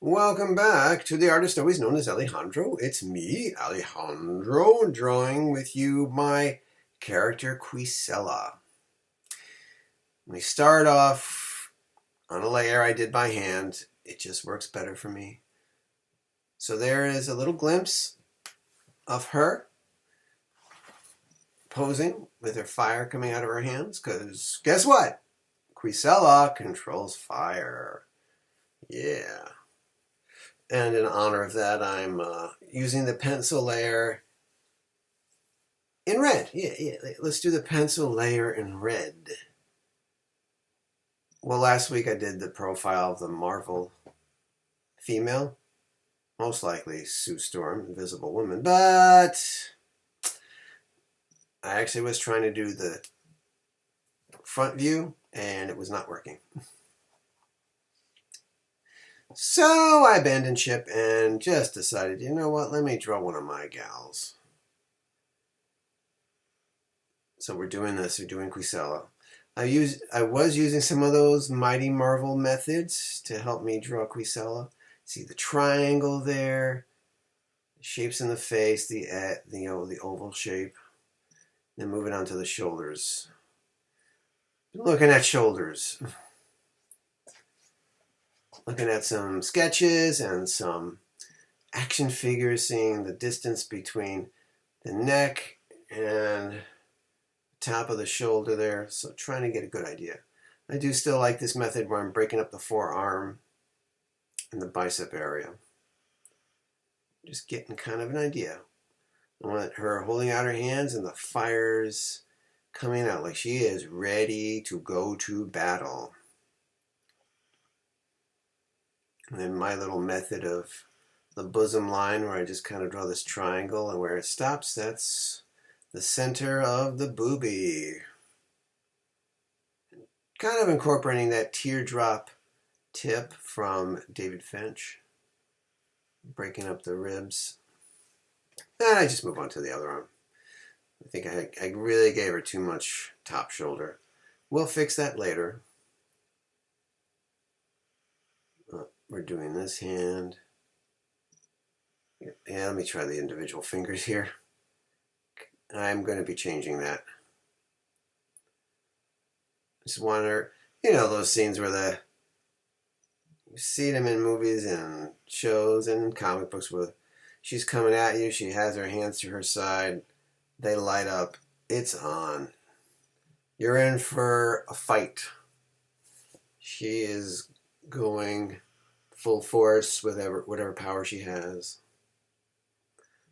Welcome back to the artist always known as Alejandro. It's me, Alejandro, drawing with you my character Quisela. We start off on a layer I did by hand. It just works better for me. So there is a little glimpse of her posing with her fire coming out of her hands, because guess what? Quisela controls fire. Yeah. And in honor of that, I'm using the pencil layer in red. Yeah. Let's do the pencil layer in red. Well, last week I did the profile of the Marvel female. Most likely Sue Storm, Invisible Woman. But I actually was trying to do the front view, and it was not working. So I abandoned ship and just decided, you know what, let me draw one of my gals. So we're doing this, we're doing Quisela. I was using some of those Mighty Marvel methods to help me draw Quisela. See the triangle there, the shapes in the face, the oval shape. Then moving on to the shoulders. Looking at shoulders. Looking at some sketches and some action figures, seeing the distance between the neck and the top of the shoulder there. So trying to get a good idea. I do still like this method where I'm breaking up the forearm and the bicep area. Just getting kind of an idea. I want her holding out her hands and the fire's coming out like she is ready to go to battle. And then my little method of the bosom line where I just kind of draw this triangle, and where it stops, that's the center of the boobie. Kind of incorporating that teardrop tip from David Finch. Breaking up the ribs. And I just move on to the other arm. I think I really gave her too much top shoulder. We'll fix that later. We're doing this hand. Yeah, let me try the individual fingers here. I'm going to be changing that. Just want her, those scenes where you see them in movies and shows and comic books where she's coming at you, she has her hands to her side, they light up, it's on. You're in for a fight. She is going full force with whatever power she has.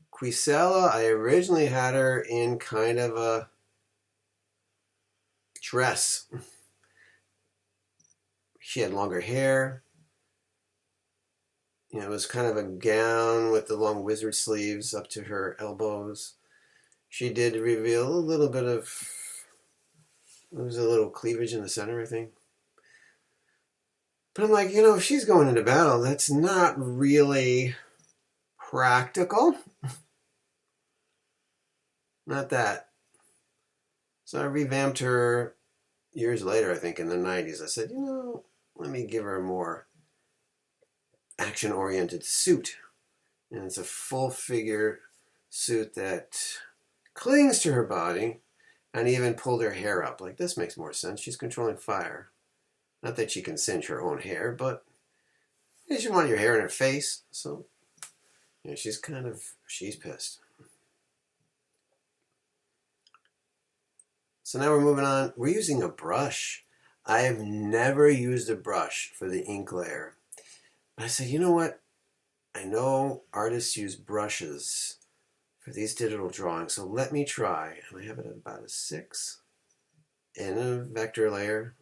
Quisela, I originally had her in kind of a dress. She had longer hair. It was kind of a gown with the long wizard sleeves up to her elbows. She did reveal a little bit of, there was a little cleavage in the center, I think. But I'm like, if she's going into battle, that's not really practical. Not that. So I revamped her years later, I think in the 90s. I said, let me give her a more action-oriented suit. And it's a full figure suit that clings to her body and even pulled her hair up. Like, this makes more sense. She's controlling fire. Not that she can singe her own hair, but you should want your hair in her face. So, she's pissed. So now we're moving on. We're using a brush. I have never used a brush for the ink layer. But I said, you know what? I know artists use brushes for these digital drawings, so let me try. And I have it at about a 6 in a vector layer.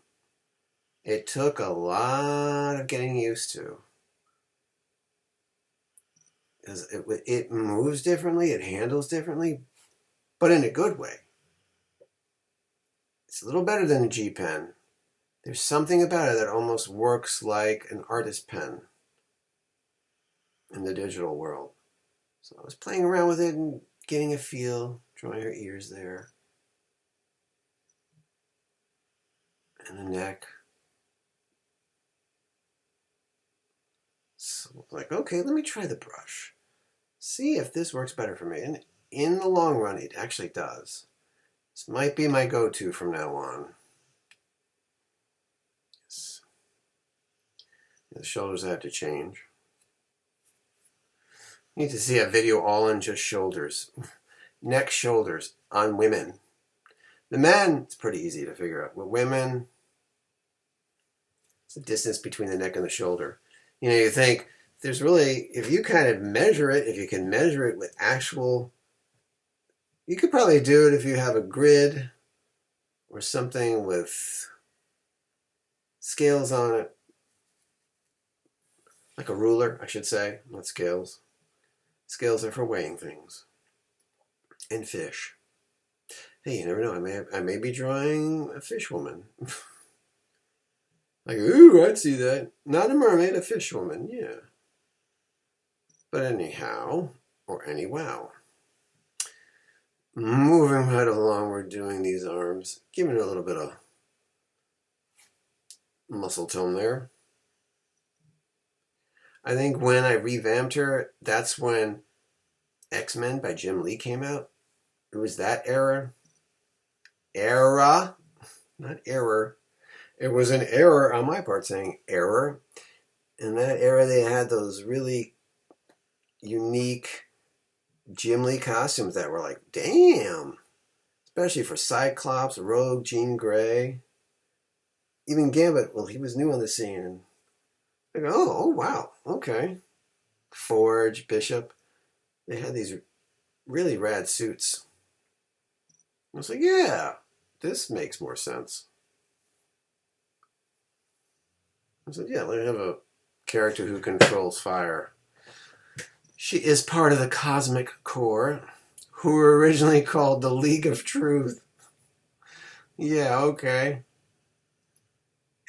It took a lot of getting used to. Because it moves differently, it handles differently, but in a good way. It's a little better than a G pen. There's something about it that almost works like an artist pen in the digital world. So I was playing around with it and getting a feel, drawing her ears there. And the neck. So So I'm like, okay, let me try the brush. See if this works better for me. And in the long run, it actually does. This might be my go-to from now on. Yes. The shoulders have to change. You need to see a video all on just shoulders. Neck, shoulders on women. The men, it's pretty easy to figure out. With women, it's the distance between the neck and the shoulder. You know, you think, there's really, if you kind of measure it, if you can measure it with actual, you could probably do it if you have a grid or something with scales on it. Like a ruler, I should say, not scales. Scales are for weighing things. And fish. Hey, you never know, I may be drawing a fish woman. Like, ooh, I'd see that. Not a mermaid, a fish woman, yeah. But anyhow, or anywow. Moving right along, we're doing these arms. Giving it a little bit of muscle tone there. I think when I revamped her, that's when X-Men by Jim Lee came out. It was that era. Not error. It was an error on my part saying error. In that era, they had those really unique Jim Lee costumes that were like, damn. Especially for Cyclops, Rogue, Jean Grey. Even Gambit, well, he was new on the scene. And I go, oh, wow, okay. Forge, Bishop. They had these really rad suits. I was like, yeah, this makes more sense. I said, yeah, let me have a character who controls fire. She is part of the Cosmic Core, who were originally called the League of Truth. Yeah, okay.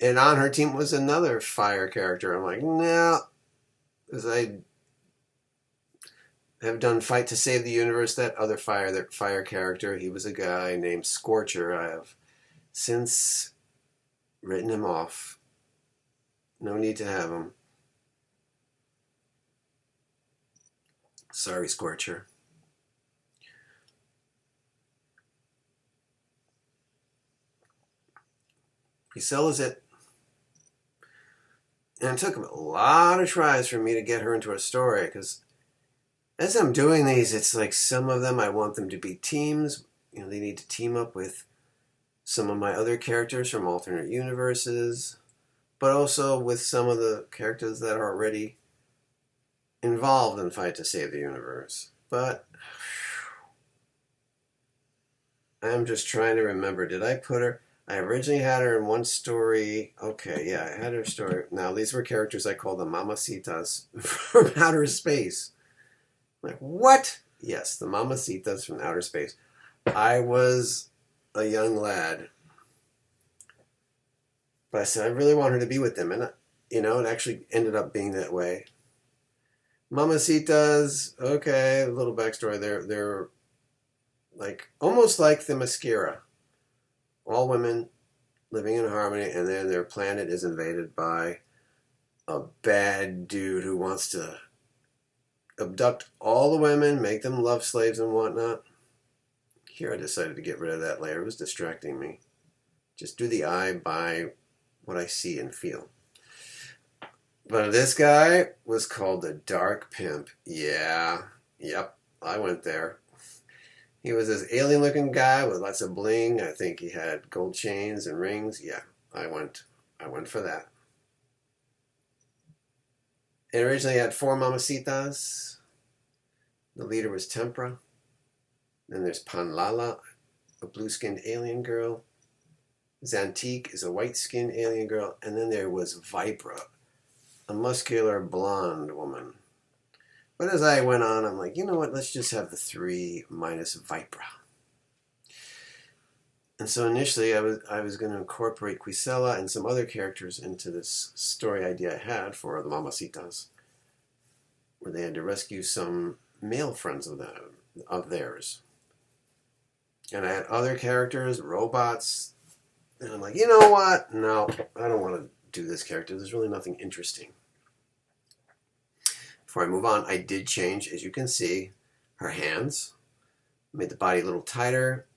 And on her team was another fire character. I'm like, no, because I have done Fight to Save the Universe, that other fire character. He was a guy named Scorcher. I have since written him off. No need to have him. Sorry, Scorcher. Quisela's it. And it took a lot of tries for me to get her into a story, because as I'm doing these, it's like some of them I want them to be teams. You know, they need to team up with some of my other characters from alternate universes, but also with some of the characters that are already involved in Fight to Save the Universe. But I'm just trying to remember, did I put her? I originally had her in one story. Okay, yeah, I had her story. Now, these were characters I called the Mamacitas from outer space. Like, what? Yes, the Mamacitas from outer space. I was a young lad. But I said, I really want her to be with them. And, you know, it actually ended up being that way. Mamacitas, okay, a little backstory. They're like, almost like the Mascara. All women living in harmony, and then their planet is invaded by a bad dude who wants to abduct all the women, make them love slaves and whatnot. Here I decided to get rid of that layer. It was distracting me. Just do the eye by what I see and feel. But this guy was called the Dark Pimp. Yeah, yep, I went there. He was this alien-looking guy with lots of bling. I think he had gold chains and rings. Yeah, I went for that. It originally had 4 Mamacitas. The leader was Tempra. Then there's Panlala, a blue-skinned alien girl. Zantique is a white-skinned alien girl. And then there was Vibra, a muscular blonde woman. But as I went on, I'm like, you know what? Let's just have the 3 minus Vibra. And so initially, I was going to incorporate Quisela and some other characters into this story idea I had for the Mamacitas, where they had to rescue some male friends of theirs. And I had other characters, robots, and I'm like, you know what? No, I don't want to do this character. There's really nothing interesting. Before I move on, I did change, as you can see, her hands. Made the body a little tighter.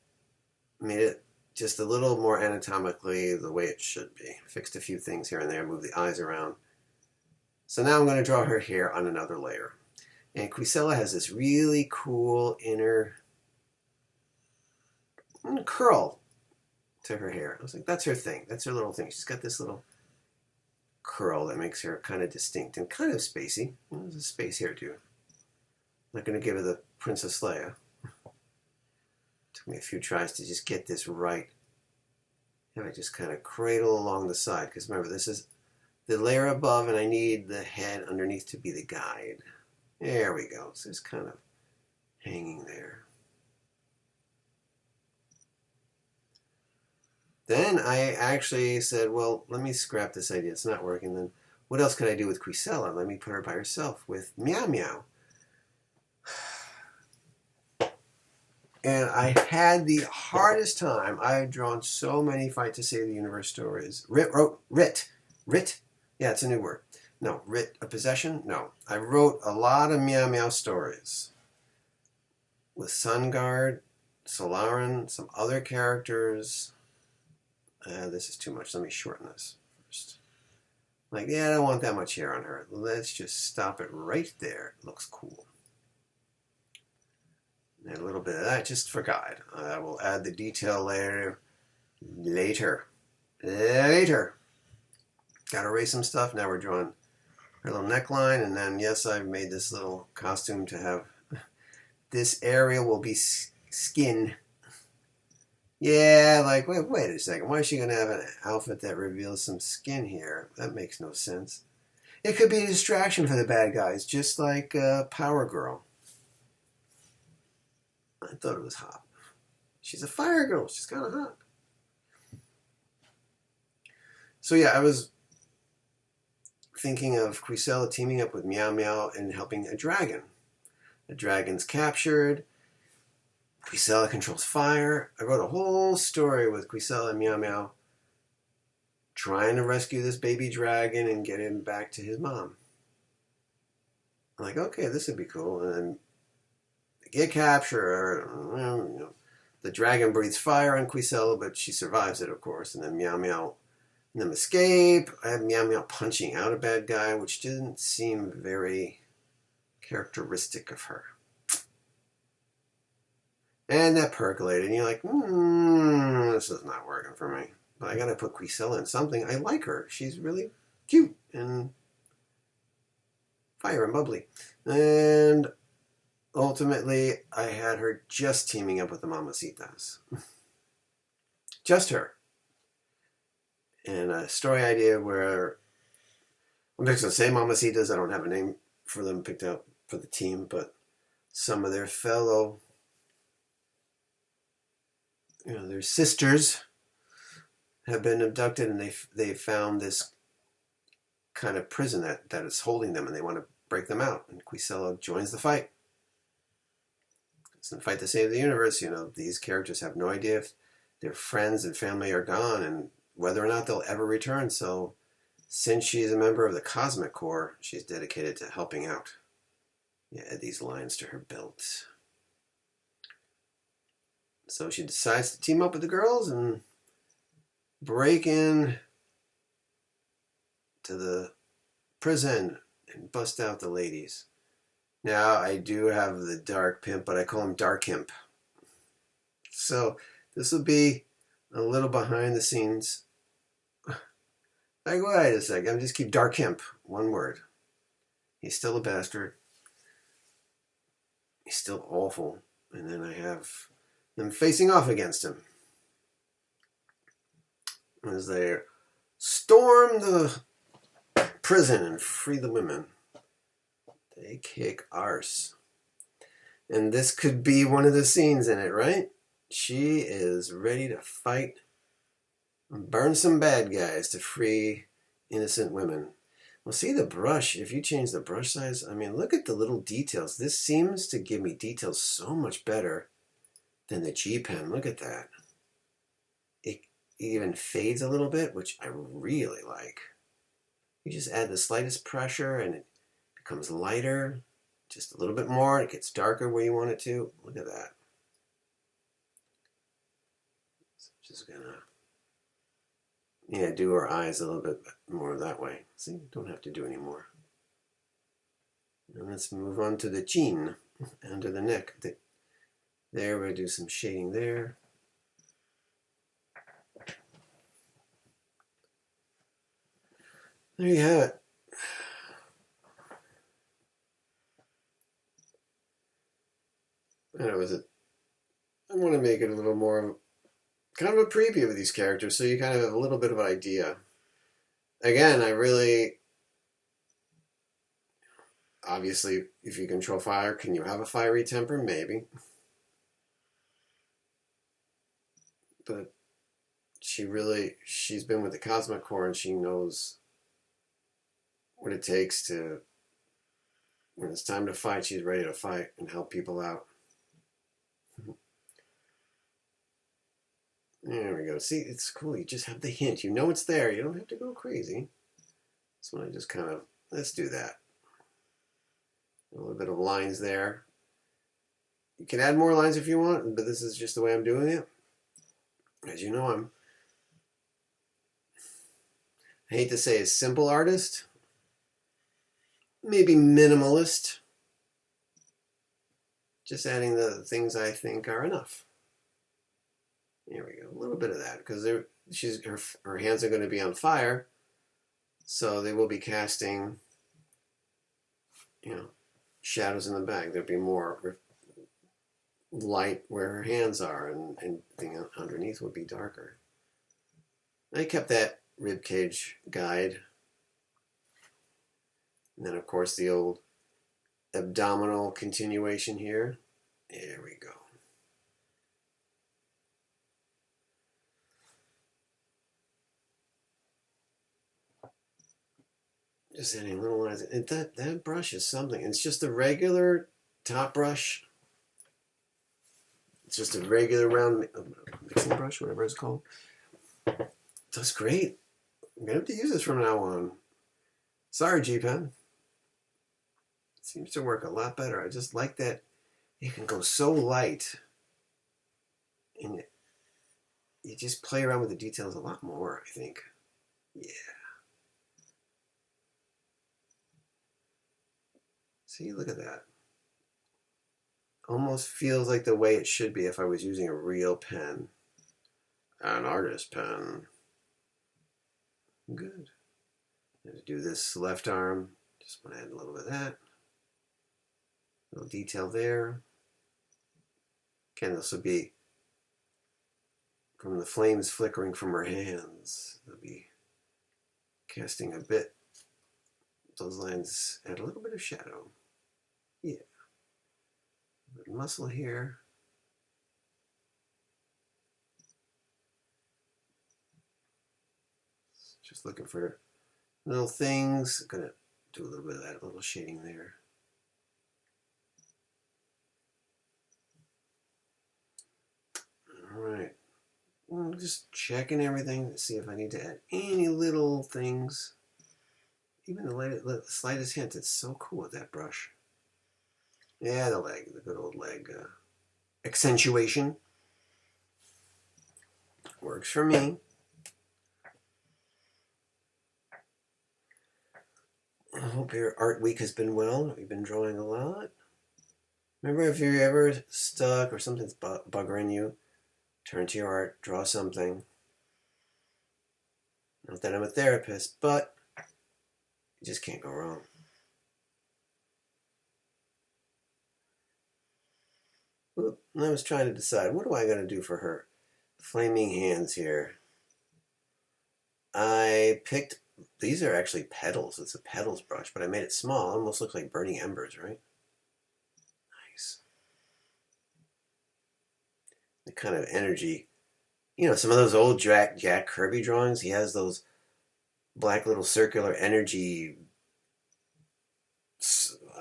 Made it just a little more anatomically the way it should be. Fixed a few things here and there, moved the eyes around. So now I'm going to draw her hair on another layer. And Quisela has this really cool inner curl to her hair. I was like, that's her thing. That's her little thing. She's got this little curl that makes her kind of distinct and kind of spacey. There's a space here too. I'm not going to give her the Princess Leia. Took me a few tries to just get this right. And I just kind of cradle along the side, because remember, this is the layer above and I need the head underneath to be the guide. There we go. So it's kind of hanging there. Then I actually said, well, let me scrap this idea. It's not working. Then what else could I do with Quisela? Let me put her by herself with Meow Meow. And I had the hardest time. I've drawn so many Fight to Save the Universe stories. Writ. Yeah, it's a new word. No, writ, a possession? No. I wrote a lot of Meow Meow stories. With Sunguard, Solaran, some other characters. This is too much. Let me shorten this first. Like, yeah, I don't want that much hair on her. Let's just stop it right there. It looks cool. And a little bit of that just for guide. I will add the detail layer later. Got to erase some stuff. Now we're drawing her little neckline. And then, yes, I've made this little costume to have... This area will be skin. Yeah, like, wait a second. Why is she going to have an outfit that reveals some skin here? That makes no sense. It could be a distraction for the bad guys, just like Power Girl. I thought it was hot. She's a fire girl. She's kind of hot. So yeah, I was thinking of Quisela teaming up with Meow Meow and helping a dragon. The dragon's captured. Quisela controls fire. I wrote a whole story with Quisela and Meow Meow trying to rescue this baby dragon and get him back to his mom. I'm like, okay, this would be cool. And then they get captured. The dragon breathes fire on Quisela, but she survives it, of course. And then Meow Meow and them escape. I have Meow Meow punching out a bad guy, which didn't seem very characteristic of her. And that percolated, and you're like, this is not working for me. But I gotta put Quisela in something. I like her. She's really cute and fire and bubbly. And ultimately, I had her just teaming up with the Mamacitas. Just her. And a story idea where I'm just going to say Mamacitas. I don't have a name for them picked out for the team, but some of their fellow, their sisters have been abducted, and they found this kind of prison that is holding them, and they want to break them out. And Quisela joins the fight. It's a fight to save the universe. These characters have no idea if their friends and family are gone and whether or not they'll ever return. So since she's a member of the Cosmic Corps, she's dedicated to helping out. Yeah, add these lines to her belt. So she decides to team up with the girls and break in to the prison and bust out the ladies. Now, I do have the Dark Pimp, but I call him Dark Imp. So this will be a little behind the scenes. Like, wait a second, I'm just keep Dark Imp, one word. He's still a bastard. He's still awful. And then I have them facing off against him as they storm the prison and free the women. They kick arse. And this could be one of the scenes in it, right? She is ready to fight and burn some bad guys to free innocent women. Well, see the brush. If you change the brush size, look at the little details. This seems to give me details so much better than the G pen. Look at that. It even fades a little bit, which I really like. You just add the slightest pressure and it becomes lighter, just a little bit more. It gets darker where you want it to. Look at that. So just gonna, yeah, do her eyes a little bit more that way. See, don't have to do any more. And let's move on to the chin, under the neck. There, we'll do some shading there. There you have it. I want to make it a little more kind of a preview of these characters so you kind of have a little bit of an idea. Again, obviously, if you control fire, can you have a fiery temper? Maybe. But she's been with the Cosmic Core and she knows what it takes to, when it's time to fight, she's ready to fight and help people out. There we go. See, it's cool. You just have the hint. You know it's there. You don't have to go crazy. This one I just kind of, let's do that. A little bit of lines there. You can add more lines if you want, but this is just the way I'm doing it. As you know, I hate to say a simple artist. Maybe minimalist. Just adding the things I think are enough. There we go. A little bit of that, because her hands are going to be on fire, so they will be casting, shadows in the back. There'll be more light where her hands are, and thing underneath would be darker. I kept that ribcage guide, and then of course the old abdominal continuation here. There we go. Just adding little lines. And that brush is something. It's just a regular top brush. It's just a regular round mixing brush, whatever it's called. That's great. I'm going to have to use this from now on. Sorry, G-Pen. It seems to work a lot better. I just like that it can go so light. And you just play around with the details a lot more, I think. Yeah. See, look at that. Almost feels like the way it should be if I was using a real pen. An artist pen. Good. Let's do this left arm. Just want to add a little bit of that. A little detail there. Again, this will be from the flames flickering from her hands. They'll be casting a bit. Those lines add a little bit of shadow. Yeah. A bit of muscle here. Just looking for little things. I'm gonna do a little bit of that little shading there. All right. Well, just checking everything to see if I need to add any little things. Even the slightest hint. It's so cool with that brush. Yeah, the leg, the good old leg accentuation. Works for me. I hope your art week has been well. You've been drawing a lot. Remember, if you're ever stuck or something's buggering you, turn to your art, draw something. Not that I'm a therapist, but you just can't go wrong. Oop, I was trying to decide, what do I got to do for her flaming hands here? I picked, these are actually petals. It's a petals brush, but I made it small. It almost looks like burning embers, right? Nice. The kind of energy, some of those old Jack Kirby drawings, he has those black little circular energy,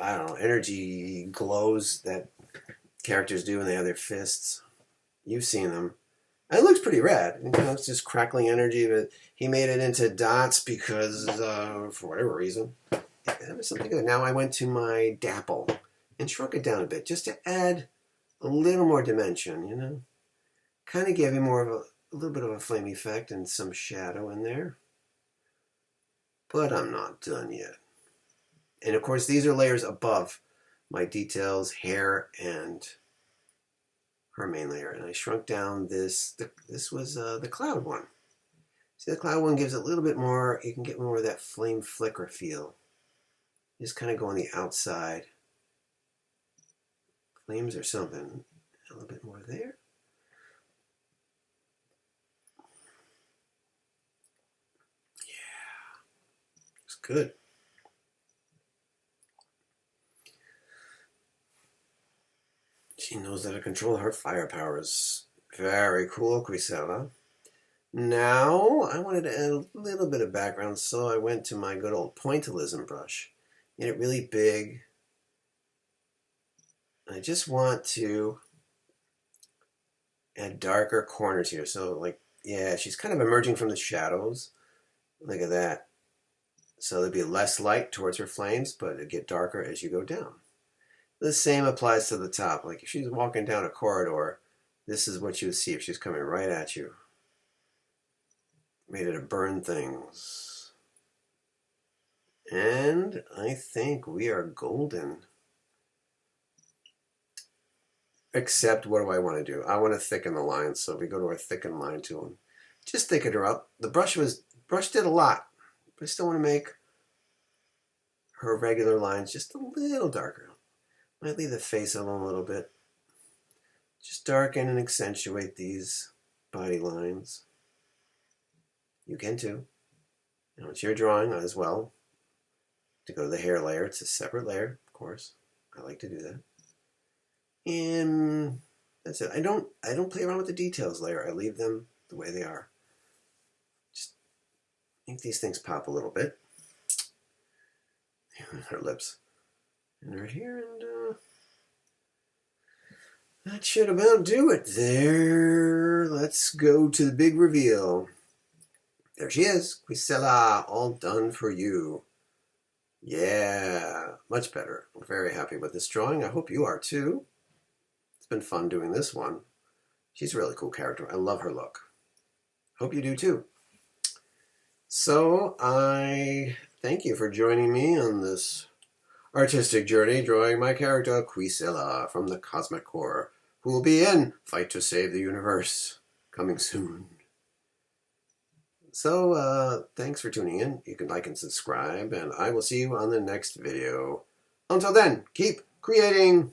I don't know, energy glows that characters do when they have their fists. You've seen them. And it looks pretty rad. It's just crackling energy, but he made it into dots because, for whatever reason, that was something good. Now I went to my dapple and shrunk it down a bit just to add a little more dimension, you know. Kind of gave it more of a little bit of a flame effect and some shadow in there. But I'm not done yet. And of course, these are layers above my details, hair, and her main layer. And I shrunk down this. This was the cloud one. See, the cloud one gives a little bit more. You can get more of that flame flicker feel. Just kind of go on the outside. Flames or something. A little bit more there. Yeah, looks good. She knows how to control her firepower. Is very cool, Quisela. Now, I wanted to add a little bit of background, so I went to my good old pointillism brush. Made it really big. I just want to add darker corners here. So, like, yeah, she's kind of emerging from the shadows. Look at that. So there'd be less light towards her flames, but it'd get darker as you go down. The same applies to the top. Like if she's walking down a corridor, this is what you would see if she's coming right at you. Made it to burn things. And I think we are golden. Except what do I want to do? I want to thicken the lines. So we go to our thicken line tool and just thicken her up. The brush did a lot, but I still want to make her regular lines just a little darker. Might leave the face alone a little bit. Just darken and accentuate these body lines. You can too. You know, it's your drawing as well. To go to the hair layer, it's a separate layer, of course. I like to do that. And that's it. I don't play around with the details layer. I leave them the way they are. Just make these things pop a little bit. Her lips. And right here, and that should about do it there. Let's go to the big reveal. There she is, Quisela, all done for you. Yeah, much better. I'm very happy with this drawing. I hope you are too. It's been fun doing this one. She's a really cool character. I love her look. Hope you do too. So I thank you for joining me on this artistic journey drawing my character Quisela from the Cosmic Core, who will be in Fight to Save the Universe, coming soon. So, thanks for tuning in. You can like and subscribe, and I will see you on the next video. Until then, keep creating!